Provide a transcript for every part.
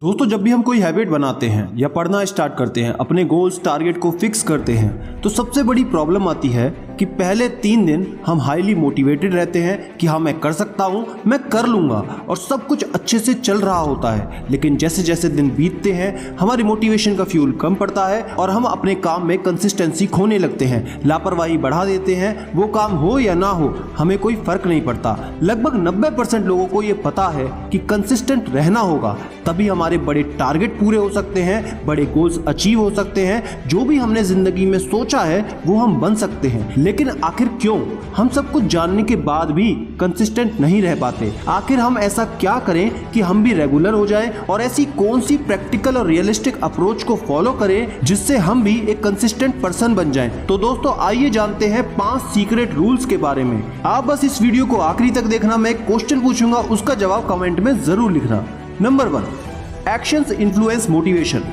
दोस्तों, जब भी हम कोई हैबिट बनाते हैं या पढ़ना स्टार्ट करते हैं, अपने गोल्स टारगेट को फिक्स करते हैं, तो सबसे बड़ी प्रॉब्लम आती है कि पहले 3 दिन हम हाईली मोटिवेटेड रहते हैं कि हाँ मैं कर सकता हूँ, मैं कर लूँगा और सब कुछ अच्छे से चल रहा होता है। लेकिन जैसे जैसे दिन बीतते हैं हमारी मोटिवेशन का फ्यूल कम पड़ता है और हम अपने काम में कंसिस्टेंसी खोने लगते हैं, लापरवाही बढ़ा देते हैं। वो काम हो या ना हो हमें कोई फर्क नहीं पड़ता। लगभग 90% लोगों को ये पता है कि कंसिस्टेंट रहना होगा, तभी हमारे बड़े टारगेट पूरे हो सकते हैं, बड़े गोल्स अचीव हो सकते हैं, जो भी हमने जिंदगी में सोचा है वो हम बन सकते हैं। लेकिन आखिर क्यों हम सब कुछ जानने के बाद भी कंसिस्टेंट नहीं रह पाते? आखिर हम ऐसा क्या करें कि हम भी रेगुलर हो जाएं और ऐसी कौन सी प्रैक्टिकल और रियलिस्टिक अप्रोच को फॉलो करें जिससे हम भी एक कंसिस्टेंट पर्सन बन जाएं? तो दोस्तों आइए जानते हैं 5 सीक्रेट रूल्स के बारे में। आप बस इस वीडियो को आखिरी तक देखना। मैं एक क्वेश्चन पूछूंगा, उसका जवाब कमेंट में जरूर लिखना। Number 1, actions influence motivation.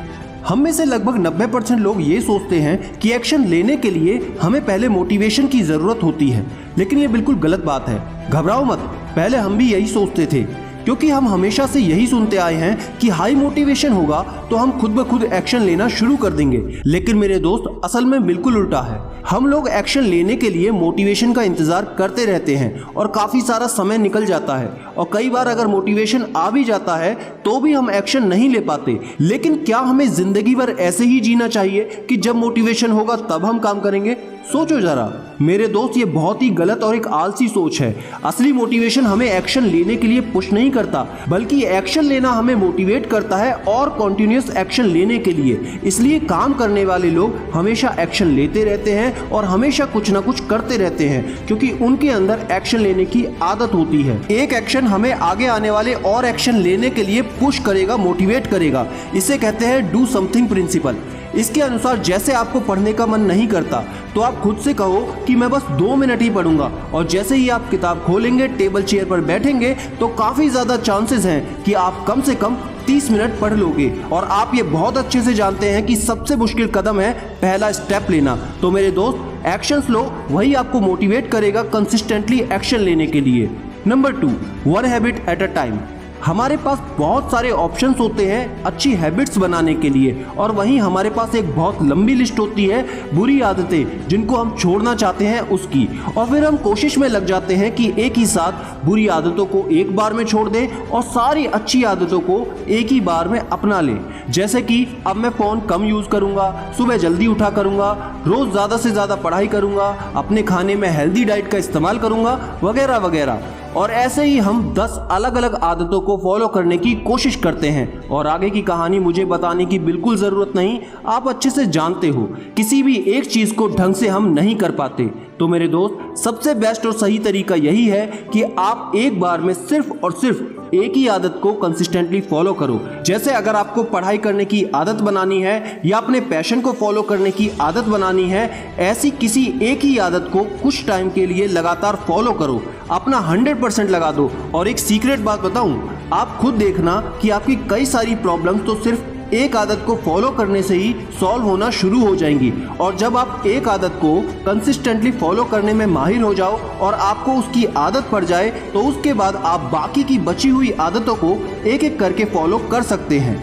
हम में से लगभग 90% लोग ये सोचते हैं कि एक्शन लेने के लिए हमें पहले मोटिवेशन की जरूरत होती है, लेकिन ये बिल्कुल गलत बात है। घबराओ मत, पहले हम भी यही सोचते थे, क्योंकि हम हमेशा से यही सुनते आए हैं कि हाई मोटिवेशन होगा तो हम खुद ब खुद एक्शन लेना शुरू कर देंगे। लेकिन मेरे दोस्त, असल में बिल्कुल उल्टा है। हम लोग एक्शन लेने के लिए मोटिवेशन का इंतजार करते रहते हैं और काफी सारा समय निकल जाता है, और कई बार अगर मोटिवेशन आ भी जाता है तो भी हम एक्शन नहीं ले पाते। लेकिन क्या हमें जिंदगी भर ऐसे ही जीना चाहिए कि जब मोटिवेशन होगा तब हम काम करेंगे? सोचो जरा मेरे दोस्त, ये बहुत ही गलत और एक आलसी सोच है। असली मोटिवेशन हमें एक्शन लेने के लिए पुश नहीं करता, बल्कि एक्शन लेना हमें मोटिवेट करता है और कॉन्टिन्यूस एक्शन लेने के लिए। इसलिए काम करने वाले लोग हमेशा एक्शन लेते रहते हैं और हमेशा कुछ ना कुछ करते रहते हैं, क्योंकि उनके अंदर एक्शन लेने की आदत होती है। एक एक्शन हमें आगे आने वाले और एक्शन लेने के लिए पुश करेगा, मोटिवेट करेगा। इसे कहते हैं डू समथिंग प्रिंसिपल। इसके अनुसार जैसे आपको पढ़ने का मन नहीं करता तो आप खुद से कहो कि मैं बस 2 मिनट ही पढ़ूंगा, और जैसे ही आप किताब खोलेंगे, टेबल चेयर पर बैठेंगे, तो काफी ज्यादा चांसेस हैं कि आप कम से कम 30 मिनट पढ़ लोगे। और आप ये बहुत अच्छे से जानते हैं कि सबसे मुश्किल कदम है पहला स्टेप लेना। तो मेरे दोस्त, एक्शंस लो, वही आपको मोटिवेट करेगा कंसिस्टेंटली एक्शन लेने के लिए। Number 2, 1 habit at a time. हमारे पास बहुत सारे ऑप्शंस होते हैं अच्छी हैबिट्स बनाने के लिए, और वहीं हमारे पास एक बहुत लंबी लिस्ट होती है बुरी आदतें जिनको हम छोड़ना चाहते हैं उसकी। और फिर हम कोशिश में लग जाते हैं कि एक ही साथ बुरी आदतों को एक बार में छोड़ दें और सारी अच्छी आदतों को एक ही बार में अपना लें। जैसे कि अब मैं फ़ोन कम यूज़ करूँगा, सुबह जल्दी उठा करूँगा, रोज़ ज़्यादा से ज़्यादा पढ़ाई करूँगा, अपने खाने में हेल्दी डाइट का इस्तेमाल करूँगा, वगैरह वगैरह। और ऐसे ही हम 10 अलग अलग आदतों को फॉलो करने की कोशिश करते हैं, और आगे की कहानी मुझे बताने की बिल्कुल ज़रूरत नहीं, आप अच्छे से जानते हो। किसी भी एक चीज़ को ढंग से हम नहीं कर पाते। तो मेरे दोस्त, सबसे बेस्ट और सही तरीका यही है कि आप एक बार में सिर्फ और सिर्फ एक ही आदत को कंसिस्टेंटली फॉलो करो। जैसे अगर आपको पढ़ाई करने की आदत बनानी है या अपने पैशन को फॉलो करने की आदत बनानी है, ऐसी किसी एक ही आदत को कुछ टाइम के लिए लगातार फॉलो करो, अपना 100% लगा दो। और एक सीक्रेट बात बताऊं, आप खुद देखना कि आपकी कई सारी प्रॉब्लम्स तो सिर्फ एक आदत को फॉलो करने से ही सॉल्व होना शुरू हो जाएंगी। और जब आप एक आदत को कंसिस्टेंटली फॉलो करने में माहिर हो जाओ और आपको उसकी आदत पड़ जाए, तो उसके बाद आप बाकी की बची हुई आदतों को एक एक करके फॉलो कर सकते हैं।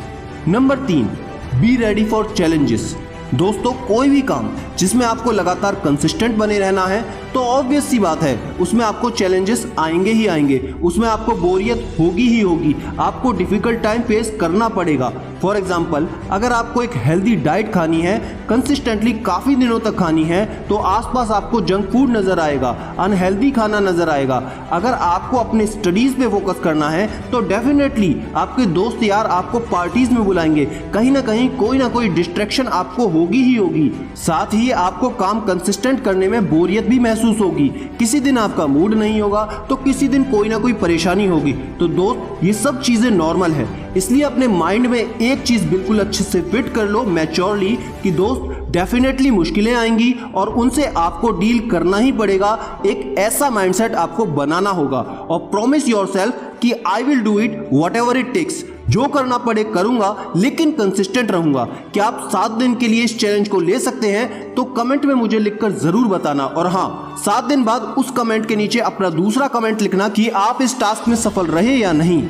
Number 3, be ready for challenges. दोस्तों, कोई भी काम जिसमें आपको लगातार कंसिस्टेंट बने रहना है तो ऑब्वियस सी बात है उसमें आपको चैलेंजेस आएंगे ही आएंगे, उसमें आपको बोरियत होगी ही होगी, आपको डिफिकल्ट टाइम फेस करना पड़ेगा। फॉर एग्जाम्पल, अगर आपको एक हेल्दी डाइट खानी है, कंसिस्टेंटली काफ़ी दिनों तक खानी है, तो आसपास आपको जंक फूड नज़र आएगा, अनहेल्दी खाना नज़र आएगा। अगर आपको अपने स्टडीज़ पे फोकस करना है तो डेफिनेटली आपके दोस्त यार आपको पार्टीज़ में बुलाएंगे, कहीं ना कहीं कोई ना कोई डिस्ट्रैक्शन आपको होगी ही होगी। साथ ही आपको काम कंसिस्टेंट करने में बोरियत भी महसूस होगी। किसी दिन आपका मूड नहीं होगा तो किसी दिन कोई ना कोई परेशानी होगी। तो दोस्त, ये सब चीज़ें नॉर्मल है, इसलिए अपने माइंड में एक चीज़ बिल्कुल अच्छे से फिट कर लो मैच्योरली कि दोस्त, डेफिनेटली मुश्किलें आएंगी और उनसे आपको डील करना ही पड़ेगा। एक ऐसा माइंडसेट आपको बनाना होगा और प्रॉमिस योरसेल्फ कि I will do it whatever it takes. जो करना पड़े करूंगा, लेकिन कंसिस्टेंट रहूंगा। क्या आप 7 दिन के लिए इस चैलेंज को ले सकते हैं? तो कमेंट में मुझे लिखकर जरूर बताना। और हाँ, 7 दिन बाद उस कमेंट के नीचे अपना दूसरा कमेंट लिखना कि आप इस टास्क में सफल रहे या नहीं।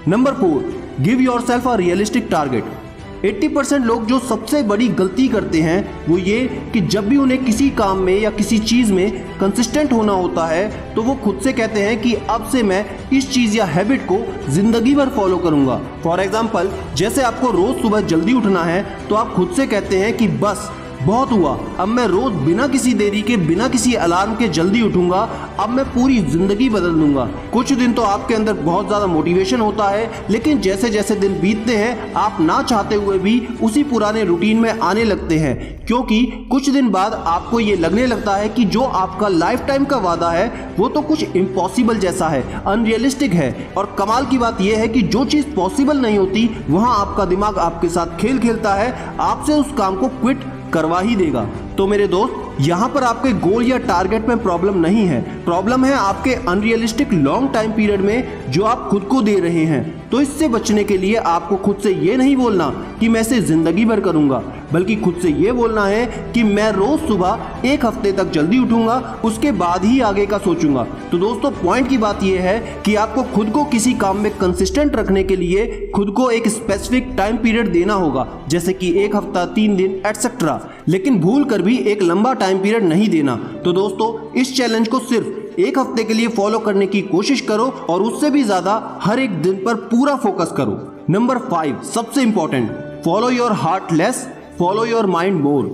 Number 4, give yourself a realistic target. 80% लोग जो सबसे बड़ी गलती करते हैं वो ये कि जब भी उन्हें किसी काम में या किसी चीज़ में कंसिस्टेंट होना होता है तो वो खुद से कहते हैं कि अब से मैं इस चीज़ या हैबिट को ज़िंदगी भर फॉलो करूँगा। फॉर एग्जाम्पल, जैसे आपको रोज़ सुबह जल्दी उठना है तो आप खुद से कहते हैं कि बस बहुत हुआ, अब मैं रोज बिना किसी देरी के, बिना किसी अलार्म के जल्दी उठूंगा, अब मैं पूरी जिंदगी बदल दूंगा। कुछ दिन तो आपके अंदर बहुत ज़्यादा मोटिवेशन होता है, लेकिन जैसे जैसे दिन बीतते हैं आप ना चाहते हुए भी उसी पुराने रूटीन में आने लगते हैं, क्योंकि कुछ दिन बाद आपको ये लगने लगता है कि जो आपका लाइफ टाइम का वादा है वो तो कुछ इम्पॉसिबल जैसा है, अनरियलिस्टिक है। और कमाल की बात यह है कि जो चीज़ पॉसिबल नहीं होती वहाँ आपका दिमाग आपके साथ खेल खेलता है, आपसे उस काम को क्विट करवा ही देगा। तो मेरे दोस्त, यहाँ पर आपके गोल या टारगेट में प्रॉब्लम नहीं है, प्रॉब्लम है आपके अनरियलिस्टिक लॉन्ग टाइम पीरियड में जो आप खुद को दे रहे हैं। तो इससे बचने के लिए आपको खुद से ये नहीं बोलना कि मैं इसे जिंदगी भर करूंगा, बल्कि खुद से ये बोलना है कि मैं रोज सुबह 1 हफ्ते तक जल्दी उठूंगा, उसके बाद ही आगे का सोचूंगा। तो दोस्तों, पॉइंट की बात यह है कि आपको खुद को किसी काम में कंसिस्टेंट रखने के लिए खुद को एक स्पेसिफिक टाइम पीरियड देना होगा, जैसे कि 1 हफ्ता, 3 दिन एटसेट्रा, लेकिन भूल कर भी एक लंबा टाइम पीरियड नहीं देना। तो दोस्तों, इस चैलेंज को सिर्फ 1 हफ्ते के लिए फॉलो करने की कोशिश करो और उससे भी ज्यादा हर एक दिन पर पूरा फोकस करो। नंबर 5, सबसे important, follow your heart less, follow your mind more.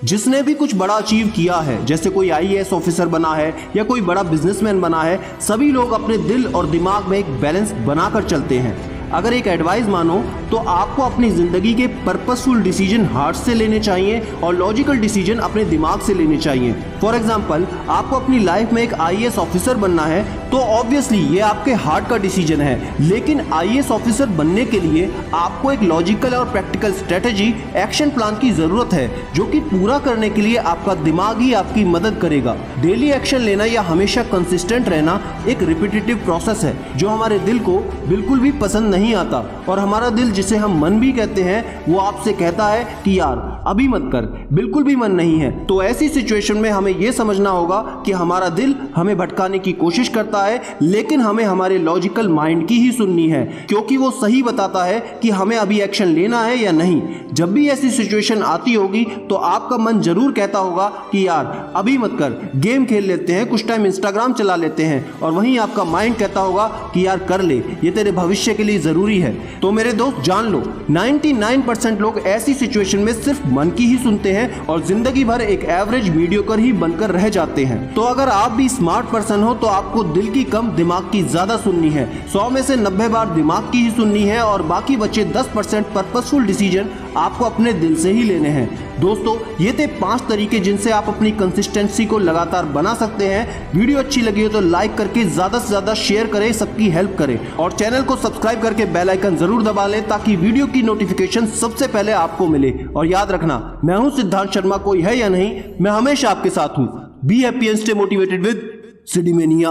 जिसने भी कुछ बड़ा अचीव किया है, जैसे कोई IAS ऑफिसर बना है या कोई बड़ा बिजनेसमैन बना है, सभी लोग अपने दिल और दिमाग में एक बैलेंस बनाकर चलते हैं। अगर एक एडवाइस मानो तो आपको अपनी जिंदगी के पर्पसफुल डिसीजन हार्ट से लेने चाहिए और लॉजिकल डिसीजन अपने दिमाग से लेने चाहिए। फॉर एग्जांपल, आपको अपनी लाइफ में एक IAS ऑफिसर बनना है तो ऑब्वियसली ये आपके हार्ट का डिसीजन है, लेकिन IAS ऑफिसर बनने के लिए आपको एक लॉजिकल और प्रैक्टिकल स्ट्रेटेजी, एक्शन प्लान की जरूरत है, जो कि पूरा करने के लिए आपका दिमाग ही आपकी मदद करेगा। डेली एक्शन लेना या हमेशा कंसिस्टेंट रहना एक रिपीटेटिव प्रोसेस है जो हमारे दिल को बिल्कुल भी पसंद नहीं आता, और हमारा दिल, जिसे हम मन भी कहते हैं, वो आपसे कहता है कि यार अभी मत कर, बिल्कुल भी मन नहीं है। तो ऐसी सिचुएशन में हमें यह समझना होगा कि हमारा दिल हमें भटकाने की कोशिश करता है, लेकिन हमें हमारे लॉजिकल माइंड की ही सुननी है, क्योंकि वो सही बताता है कि हमें अभी एक्शन लेना है या नहीं। जब भी ऐसी सिचुएशन आती होगी तो आपका मन जरूर कहता होगा कि यार अभी मत कर, गेम खेल लेते हैं, कुछ टाइम इंस्टाग्राम चला लेते हैं, और वहीं आपका माइंड कहता होगा कि यार कर ले, ये तेरे भविष्य के लिए जरूरी है। तो मेरे दोस्त, जान लो, 99% लोग ऐसी सिचुएशन में सिर्फ मन की ही सुनते हैं और जिंदगी भर एक एवरेज मीडियोकर ही बनकर रह जाते हैं। तो अगर आप भी स्मार्ट पर्सन हो तो आपको दिल की कम, दिमाग की ज्यादा सुननी है। 100 में से 90 बार दिमाग की ही सुननी है और बाकी बचे 10% पर्पसफुल डिसीजन आपको अपने दिल से ही लेने हैं। दोस्तों, ये थे 5 तरीके जिनसे आप अपनी कंसिस्टेंसी को लगातार बना सकते हैं। वीडियो अच्छी लगी हो तो लाइक करके ज्यादा से ज्यादा शेयर करें, सबकी हेल्प करें, और चैनल को सब्सक्राइब करके बेल आइकन जरूर दबा लें ताकि वीडियो की नोटिफिकेशन सबसे पहले आपको मिले। और याद रखना, मैं हूं सिद्धांत शर्मा, कोई है या नहीं, मैं हमेशा आपके साथ हूं। Be happy and stay motivated with सिडीमेनिया।